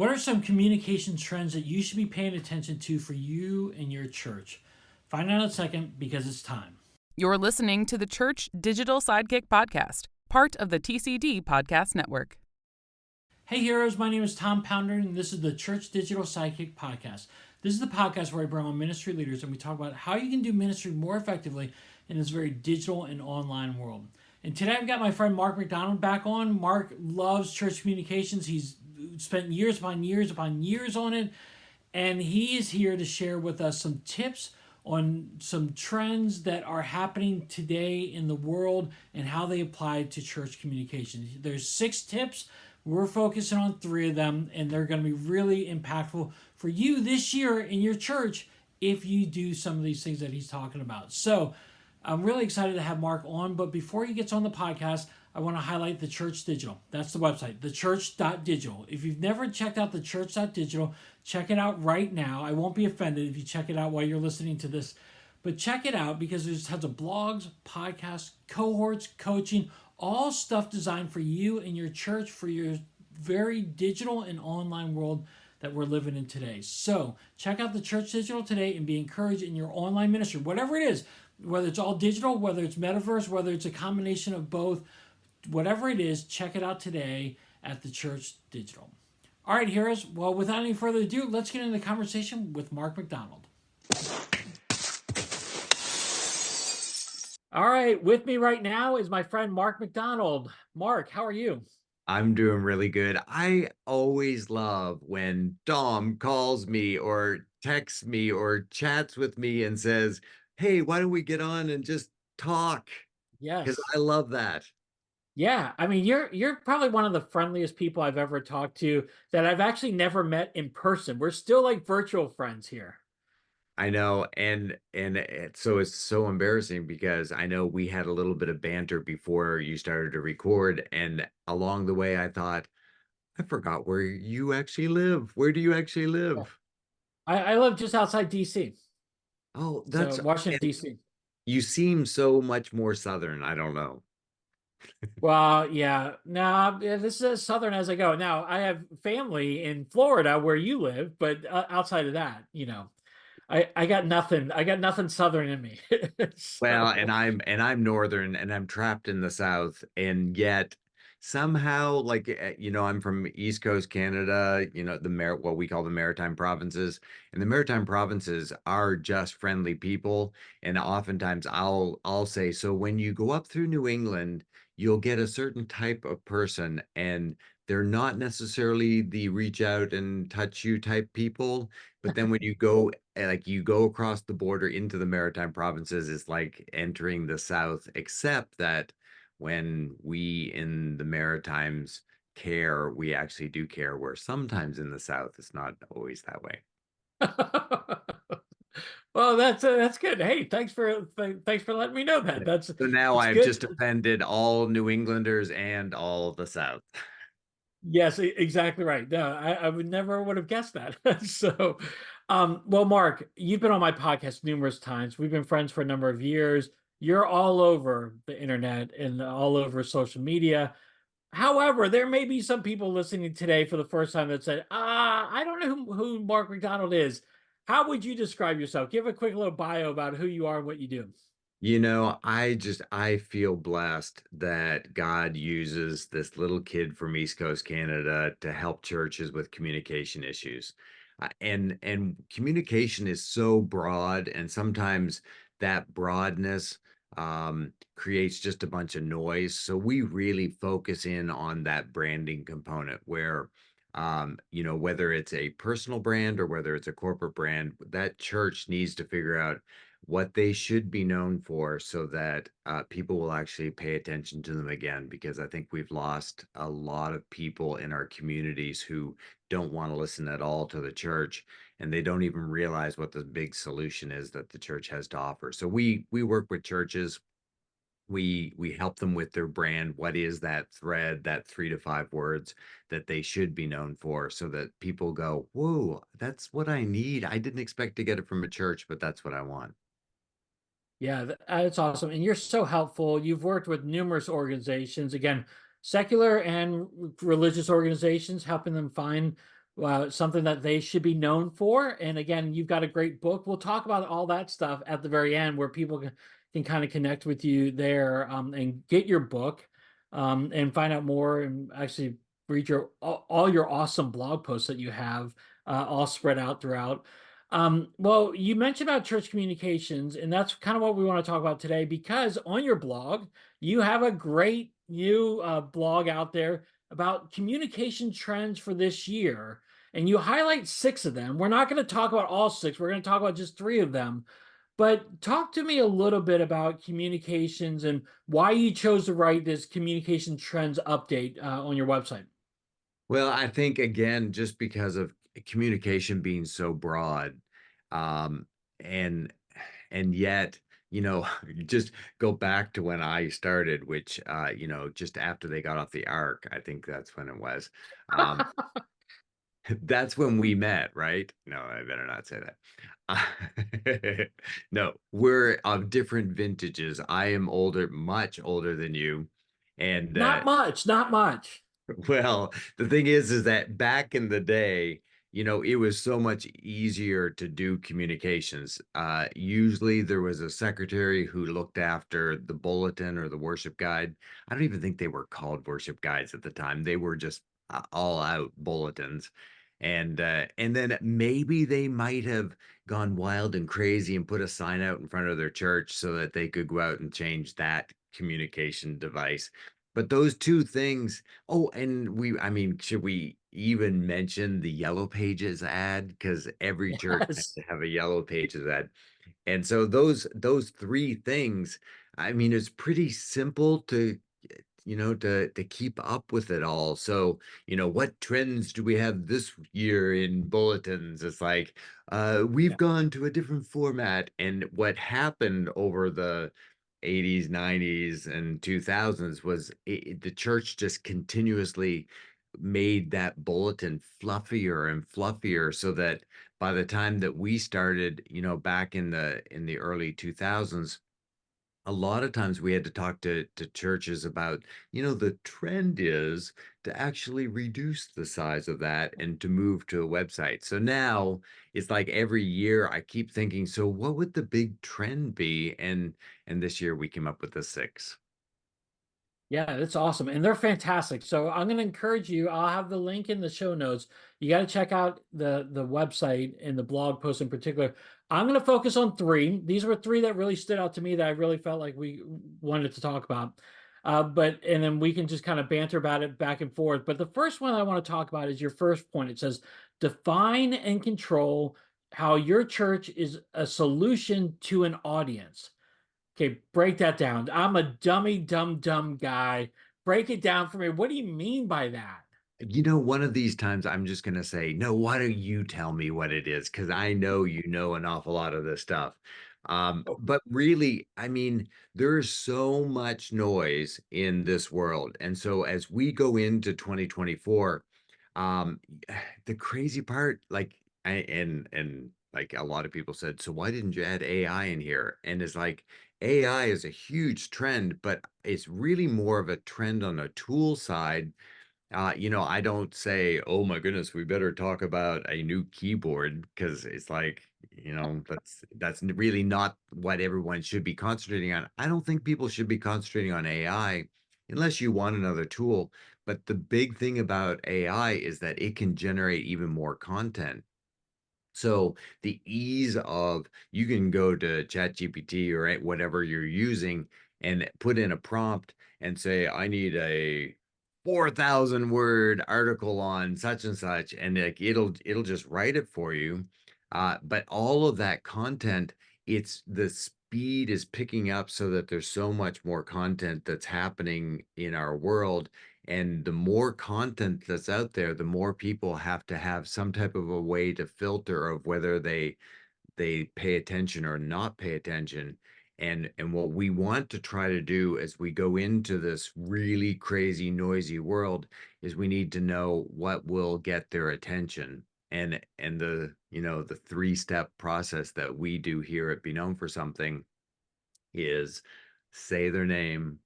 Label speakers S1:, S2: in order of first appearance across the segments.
S1: What are some communication trends that you should be paying attention to for you and your church? Find out in a second because it's time.
S2: You're listening to the Church Digital Sidekick Podcast, part of the TCD Podcast Network.
S1: Hey heroes, my name is Tom Pounder and this is the Church Digital Sidekick Podcast. This is the podcast where I bring on ministry leaders and we talk about how you can do ministry more effectively in this very digital and online world. And today I've got my friend Mark MacDonald back on. Mark loves church communications. He's spent years upon years upon years on it. And he is here to share with us some tips on some trends that are happening today in the world and how they apply to church communication. There's 6 tips. We're focusing on 3 of them, and they're going to be really impactful for you this year in your church if you do some of these things that he's talking about. So I'm really excited to have Mark on, but before he gets on the podcast, I want to highlight the Church Digital. That's the website, thechurch.digital. If you've never checked out thechurch.digital, check it out right now. I won't be offended if you check it out while you're listening to this, but check it out because there's tons of blogs, podcasts, cohorts, coaching, all stuff designed for you and your church for your very digital and online world that we're living in today. So check out the Church Digital today and be encouraged in your online ministry, whatever it is, whether it's all digital, whether it's metaverse, whether it's a combination of both, whatever it is, check it out today at the Church Digital. All right, heroes. Well, without any further ado, let's get into the conversation with Mark MacDonald. All right, with me right now is my friend Mark MacDonald. Mark, how are you?
S3: I'm doing really good. I always love when Dom calls me or texts me or chats with me and says, "Hey, why don't we get on and just talk?" Because
S1: Yes.
S3: I love that.
S1: Yeah, I mean, you're probably one of the friendliest people I've ever talked to that I've actually never met in person. We're still like virtual friends here.
S3: I know, and it's so embarrassing because I know we had a little bit of banter before you started to record, and along the way I thought, I forgot where you actually live. Where do you actually
S1: Yeah.
S3: live?
S1: I live just outside DC,
S3: Oh,
S1: so
S3: that's
S1: Washington
S3: and
S1: DC.
S3: you seem so much more Southern. I don't know.
S1: Well, yeah. Now this is as southern as I go. Now I have family in Florida where you live, but outside of that, I got nothing. I got nothing southern in me.
S3: Well, and
S1: So
S3: I'm northern and I'm trapped in the south, and yet somehow like I'm from East Coast Canada, what we call the Maritime Provinces, and the Maritime Provinces are just friendly people, and oftentimes I'll say, so when you go up through New England, you'll get a certain type of person, and they're not necessarily the reach out and touch you type people, but then when you go like you go across the border into the Maritime Provinces, it's like entering the South, except that when we in the Maritimes care, we actually do care, where sometimes in the South, it's not always that way.
S1: well, that's good. Hey, thanks for letting me know that.
S3: Yeah. So now
S1: It's
S3: I've
S1: good.
S3: just offended all New Englanders and all the South.
S1: Yes, exactly right. No, I would have guessed that. So, well, Mark, you've been on my podcast numerous times. We've been friends for a number of years. You're all over the internet and all over social media. However, there may be some people listening today for the first time that said, I don't know who Mark MacDonald is. How would you describe yourself? Give a quick little bio about who you are and what you do.
S3: I feel blessed that God uses this little kid from East Coast Canada to help churches with communication issues. And communication is so broad, and sometimes that broadness creates just a bunch of noise. So we really focus in on that branding component where whether it's a personal brand or whether it's a corporate brand, that church needs to figure out what they should be known for so that people will actually pay attention to them again, because I think we've lost a lot of people in our communities who don't want to listen at all to the church, and they don't even realize what the big solution is that the church has to offer. So we work with churches. We help them with their brand. What is that thread, that 3 to 5 words that they should be known for, so that people go, whoa, that's what I need. I didn't expect to get it from a church, but that's what I want.
S1: Yeah, that's awesome. And you're so helpful. You've worked with numerous organizations, again, secular and religious organizations, helping them find something that they should be known for. And again, you've got a great book. We'll talk about all that stuff at the very end, where people can kind of connect with you there, and get your book, and find out more, and actually read all your awesome blog posts that you have, all spread out throughout. Well, you mentioned about church communications, and that's kind of what we want to talk about today, because on your blog, you have a great new blog out there about communication trends for this year, and you highlight six of them. We're not going to talk about all six, we're going to talk about just three of them. But talk to me a little bit about communications and why you chose to write this communication trends update on your website.
S3: Well, I think again, just because of communication being so broad, um, and and yet, you know, just go back to when I started, which just after they got off the ark, I think that's when it was. Um, that's when we met, right? No, I better not say that. No, we're of different vintages. I am older, much older than you, and
S1: Not much, not much.
S3: well, the thing is that back in the day, it was so much easier to do communications. Usually there was a secretary who looked after the bulletin or the worship guide. I don't even think they were called worship guides at the time. They were just all out bulletins. And then maybe they might have gone wild and crazy and put a sign out in front of their church so that they could go out and change that communication device. But those two things. Oh, and I mean, should we even mention the Yellow Pages ad? Because every church had
S1: Yes.
S3: to have a Yellow Pages ad. And so those three things, I mean, it's pretty simple to keep up with it all. So, what trends do we have this year in bulletins? It's like, we've
S1: Yeah.
S3: gone to a different format. And what happened over the 80s, 90s, and 2000s was the church just continuously made that bulletin fluffier and fluffier so that by the time that we started, back in the early 2000s, a lot of times we had to talk to churches about, the trend is to actually reduce the size of that and to move to a website. So now it's like every year I keep thinking, so what would the big trend be? And this year we came up with the six.
S1: Yeah, that's awesome. And they're fantastic. So I'm going to encourage you. I'll have the link in the show notes. You got to check out the website and the blog post in particular. I'm going to focus on three. These were three that really stood out to me that I really felt like we wanted to talk about. And then we can just kind of banter about it back and forth. But the first one I want to talk about is your first point. It says, define and control how your church is a solution to an audience. Okay, break that down. I'm a dummy, dumb guy. Break it down for me. What do you mean by that?
S3: One of these times I'm just going to say, no, why don't you tell me what it is? Because I know you know an awful lot of this stuff.
S1: Oh,
S3: But really, I mean, there's so much noise in this world. And so as we go into 2024, um, the crazy part, like, and like a lot of people said, so why didn't you add AI in here? And it's like, AI is a huge trend, but it's really more of a trend on a tool side. I don't say, "Oh my goodness, we better talk about a new keyboard," because it's like, that's really not what everyone should be concentrating on. I don't think people should be concentrating on AI unless you want another tool. But the big thing about AI is that it can generate even more content. So the ease of you can go to ChatGPT or whatever you're using and put in a prompt and say, I need a 4,000 word article on such and such, and like it'll just write it for you. But all of that content, it's the speed is picking up so that there's so much more content that's happening in our world. And the more content that's out there, the more people have to have some type of a way to filter of whether they pay attention or not pay attention. And what we want to try to do as we go into this really crazy, noisy world is we need to know what will get their attention. And the three-step process that we do here at Be Known for Something is say their name,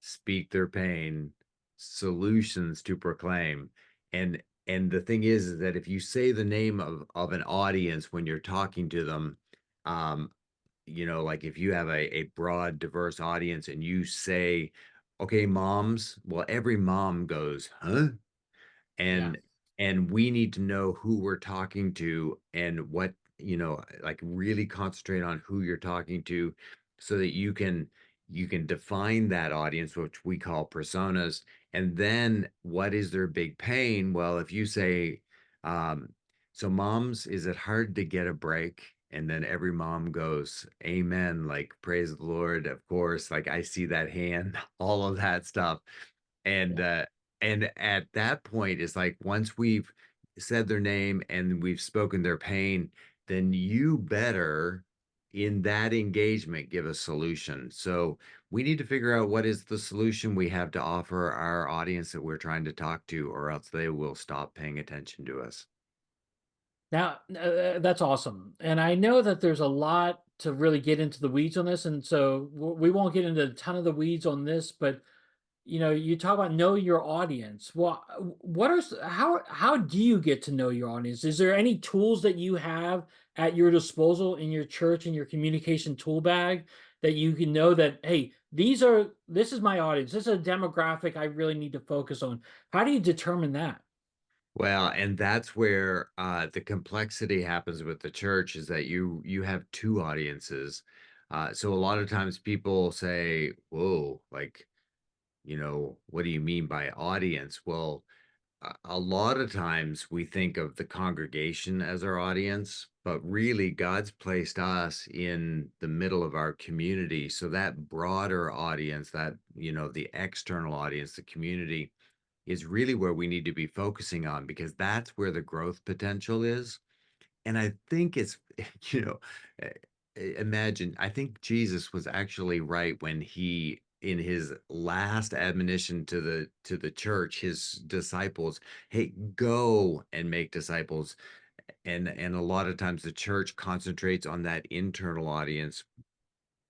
S3: speak their pain, solutions to proclaim. And and the thing is that if you say the name of an audience when you're talking to them, um, like if you have a broad, diverse audience and you say, "Okay, moms," well, every mom goes, "Huh?"
S1: Yeah.
S3: and and we need to know who we're talking to and what, like really concentrate on who you're talking to so that you can define that audience, which we call personas. And then what is their big pain? Well, if you say, um so moms, is it hard to get a break? And then every mom goes, amen, like praise the Lord, of course, like I see that hand, all of that stuff. And
S1: Yeah.
S3: and at that point, it's like once we've said their name and we've spoken their pain, then you better, in that engagement, give a solution. So we need to figure out what is the solution we have to offer our audience that we're trying to talk to, or else they will stop paying attention to us.
S1: Now, that's awesome. And I know that there's a lot to really get into the weeds on this. And so we won't get into a ton of the weeds on this, but you talk about know your audience. Well, how do you get to know your audience? Is there any tools that you have at your disposal in your church in your communication tool bag that you can know that, hey, this is my audience. This is a demographic I really need to focus on. How do you determine that?
S3: Well, and that's where the complexity happens with the church, is that you have two audiences. So a lot of times people say, "Whoa, like, what do you mean by audience?" Well, a lot of times we think of the congregation as our audience, but really God's placed us in the middle of our community. So that broader audience, that, the external audience, the community, is really where we need to be focusing on, because that's where the growth potential is. And I think it's, you know, eh, imagine, I think Jesus was actually right when he, in his last admonition to the church, his disciples, hey, go and make disciples. And a lot of times the church concentrates on that internal audience,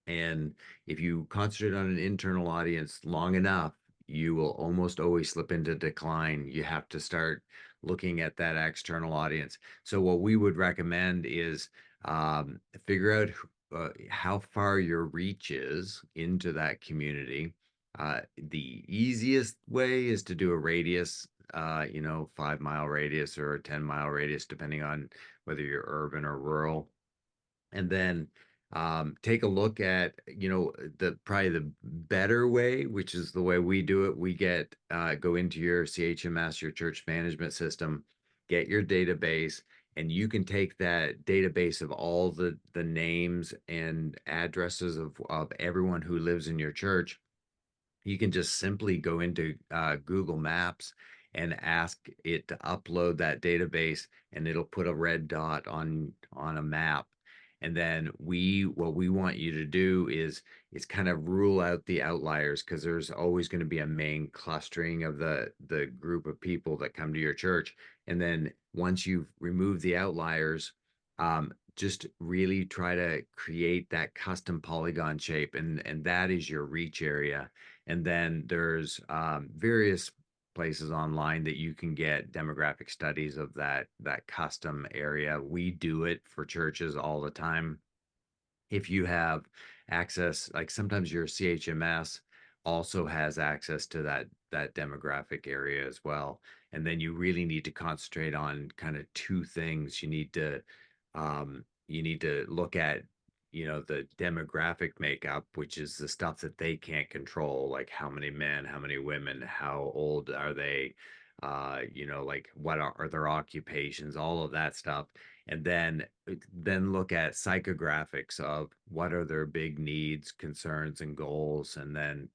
S3: and if you concentrate on an internal audience long enough, you will almost always slip into decline. You have to start looking at that external audience. So, what we would recommend is figure out how far your reach is into that community. The easiest way is to do a radius, 5 mile radius or a 10 mile radius, depending on whether you're urban or rural. And then take a look at, the probably the better way, which is the way we do it. We go into your CHMS, your church management system, get your database, and you can take that database of all the names and addresses of everyone who lives in your church. You can just simply go into Google Maps and ask it to upload that database, and it'll put a red dot on a map. And then what we want you to do is kind of rule out the outliers, because there's always going to be a main clustering of the group of people that come to your church. And then once you've removed the outliers, just really try to create that custom polygon shape, and that is your reach area. And then there's various places online that you can get demographic studies of that custom area. We do it for churches all the time. If you have access, like sometimes your CHMS also has access to that demographic area as well. And then you really need to concentrate on kind of two things. You need to look at, the demographic makeup, which is the stuff that they can't control, like how many men, how many women, how old are they, like what are their occupations, all of that stuff. And then look at psychographics of what are their big needs, concerns, and goals. And then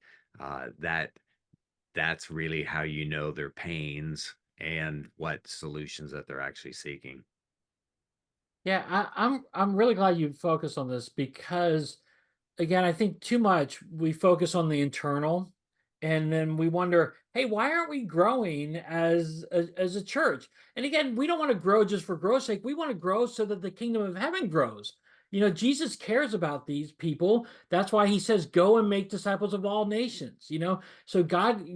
S3: that's really how you know their pains and what solutions that they're actually seeking.
S1: Yeah, I'm really glad you focused on this because again, I think too much we focus on the internal and then we wonder, hey, why aren't we growing as a church? And again, we don't want to grow just for growth's sake. We want to grow so that the kingdom of heaven grows. Jesus cares about these people. That's why he says, go and make disciples of all nations. So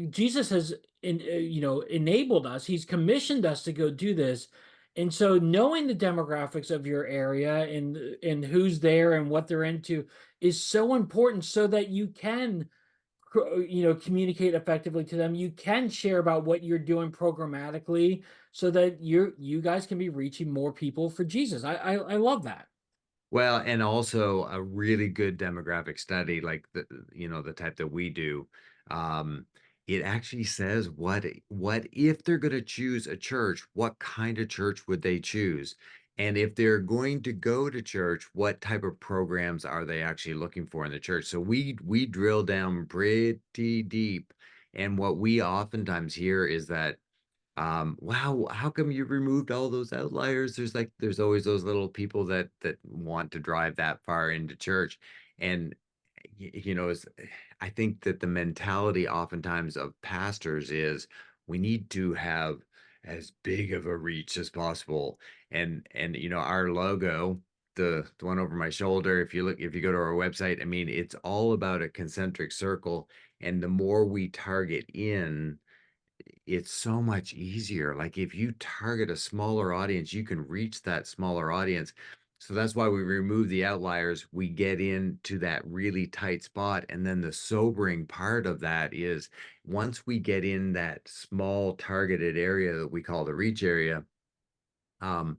S1: Jesus has, enabled us. He's commissioned us to go do this. And so knowing the demographics of your area and who's there and what they're into is so important so that you can communicate effectively to them. You can share about what you're doing programmatically so that you guys can be reaching more people for Jesus. I love that.
S3: Well, and also a really good demographic study like the type that we do. Um, it actually says what if they're going to choose a church, what kind of church would they choose? And if they're going to go to church, what type of programs are they actually looking for in the church? So we drill down pretty deep. And what we oftentimes hear is that wow, how come you removed all those outliers? There's always those little people that want to drive that far into church. And I think that the mentality oftentimes of pastors is we need to have as big of a reach as possible. And our logo, the one over my shoulder, if you go to our website, I mean, it's all about a concentric circle. And the more we target in, it's so much easier. Like if you target a smaller audience, you can reach that smaller audience. So that's why we remove the outliers. We get into that really tight spot. And then the sobering part of that is once we get in that small targeted area that we call the reach area, um,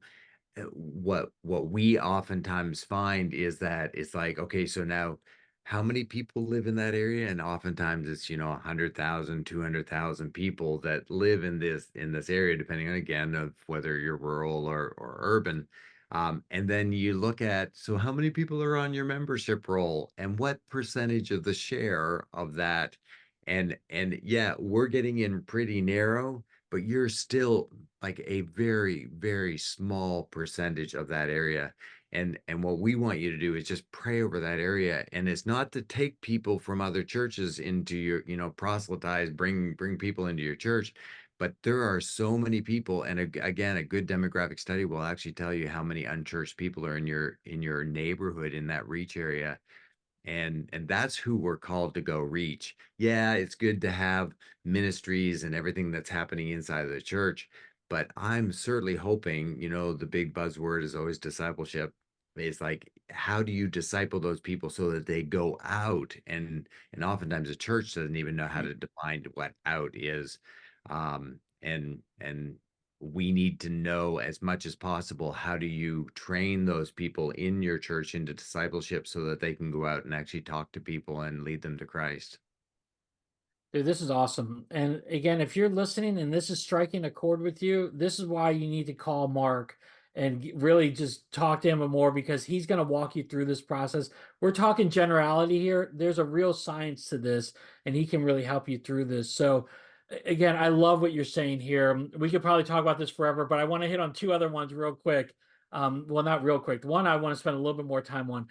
S3: what we oftentimes find is that it's like, okay, so now how many people live in that area? And oftentimes it's 100,000, 200,000 people that live in this area, depending on, again, of whether you're rural or urban. And then you look at, so how many people are on your membership roll and what percentage of the share of that? And yeah, we're getting in pretty narrow, but you're still like a very, very small percentage of that area. And what we want you to do is just pray over that area. And it's not to take people from other churches into your, proselytize, bring people into your church. But there are so many people, and again, a good demographic study will actually tell you how many unchurched people are in your neighborhood in that reach area, and that's who we're called to go reach. Yeah, it's good to have ministries and everything that's happening inside of the church, but I'm certainly hoping, the big buzzword is always discipleship. It's like, how do you disciple those people so that they go out? And oftentimes the church doesn't even know how to define what out is. And we need to know as much as possible, how do you train those people in your church into discipleship so that they can go out and actually talk to people and lead them to Christ.
S1: Dude, this is awesome. And again, if you're listening and this is striking a chord with you, this is why you need to call Mark and really just talk to him more because he's going to walk you through this process. We're talking generality here. There's a real science to this, and he can really help you through this. So, again, I love what you're saying here. We could probably talk about this forever, but I want to hit on two other ones real quick. Well, not real quick. One I want to spend a little bit more time on.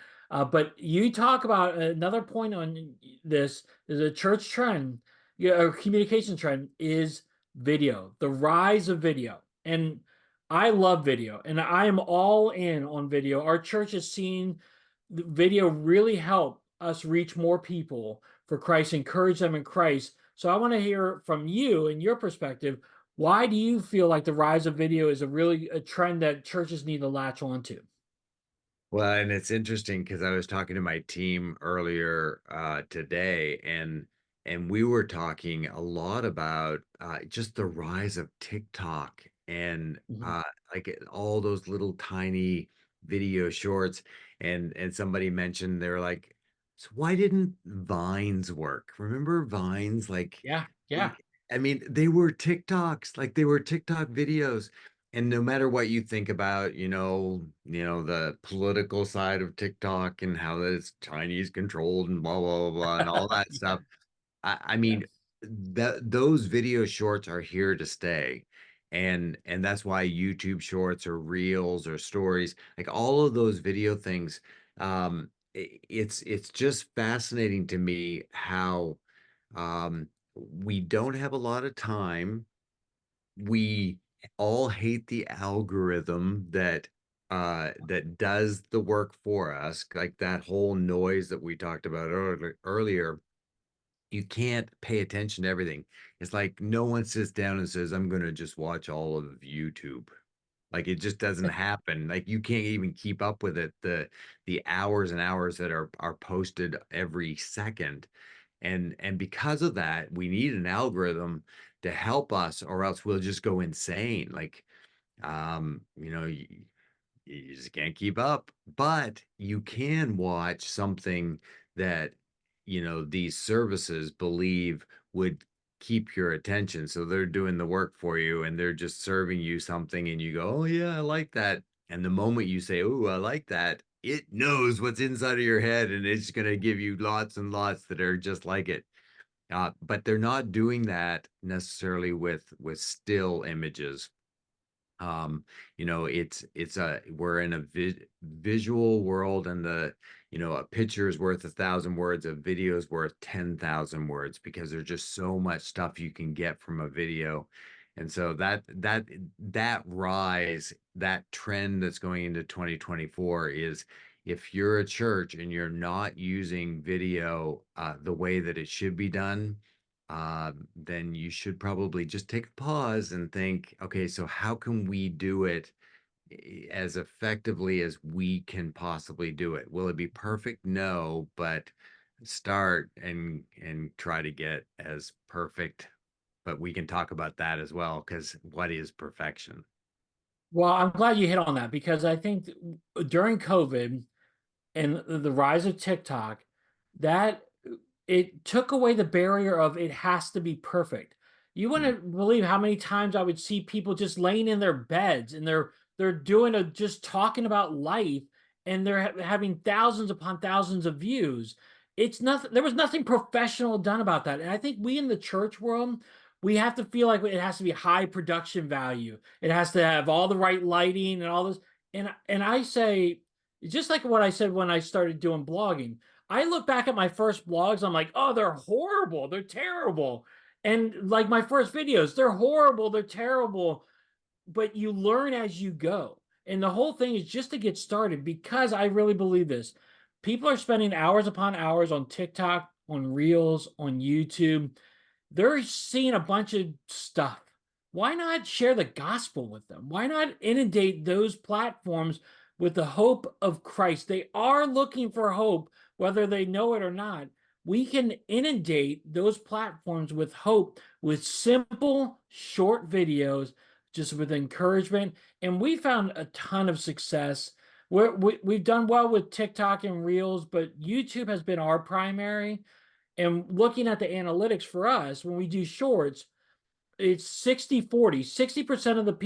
S1: But you talk about another point on this is a church trend, yeah, or communication trend is video, the rise of video. And I love video and I am all in on video. Our church has seen the video really help us reach more people for Christ, encourage them in Christ. So I want to hear from you and your perspective. Why do you feel like the rise of video is a trend that churches need to latch onto?
S3: Well, and it's interesting because I was talking to my team earlier today, and we were talking a lot about just the rise of TikTok and
S1: Mhm.
S3: all those little tiny video shorts. And somebody mentioned they're like, so why didn't Vines work? Remember Vines?
S1: Yeah,
S3: Y-
S1: yeah.
S3: I mean, they were TikToks, like they were TikTok videos. And no matter what you think about, the political side of TikTok and how that it's Chinese controlled and blah blah blah blah and all that
S1: Yeah,
S3: stuff, I
S1: yeah.
S3: mean, those video shorts are here to stay. And that's why YouTube shorts or reels or stories, like all of those video things, it's just fascinating to me how we don't have a lot of time. We all hate the algorithm that that does the work for us, like that whole noise that we talked about earlier, you can't pay attention to everything. It's like no one sits down and says, "I'm gonna just watch all of YouTube." Like, it just doesn't happen. Like, you can't even keep up with it, the hours and hours that are posted every second. And because of that, we need an algorithm to help us, or else we'll just go insane. Like, you know, you just can't keep up, but you can watch something that, these services believe would keep your attention. So they're doing the work for you and they're just serving you something and you go, "Oh yeah, I like that." And the moment you say, "Oh, I like that," it knows what's inside of your head and it's going to give you lots and lots that are just like it. But they're not doing that necessarily with still images. um it's a we're in a visual world, and a picture is worth 1,000 words, a video is worth 10,000 words, because there's just so much stuff you can get from a video. And so that rise, that trend that's going into 2024 is, if you're a church and you're not using video the way that it should be done, then you should probably just take a pause and think, okay, so how can we do it as effectively as we can possibly do it? Will it be perfect? No, but start and try to get as perfect. But we can talk about that as well, because what is perfection?
S1: Well, I'm glad you hit on that because I think during COVID and the rise of TikTok, that it took away the barrier of it has to be perfect. You
S3: Mm.
S1: wouldn't believe how many times I would see people just laying in their beds and they're doing a just talking about life, and they're having thousands upon thousands of views. It's nothing. There was nothing professional done about that, and I think we in the church world, we have to feel like it has to be high production value. It has to have all the right lighting and all this. And I say, just like what I said when I started doing blogging, I look back at my first blogs, I'm like, oh, they're horrible, they're terrible. And like my first videos, they're horrible, they're terrible, but you learn as you go. And the whole thing is just to get started, because I really believe this. People are spending hours upon hours on TikTok, on Reels, on YouTube. They're seeing a bunch of stuff. Why not share the gospel with them? Why not inundate those platforms with the hope of Christ? They are looking for hope, whether they know it or not. We can inundate those platforms with hope, with simple, short videos, just with encouragement. And we found a ton of success. We've done well with TikTok and Reels, but YouTube has been our primary. And looking at the analytics for us, when we do shorts, it's 60-40. 60% of the people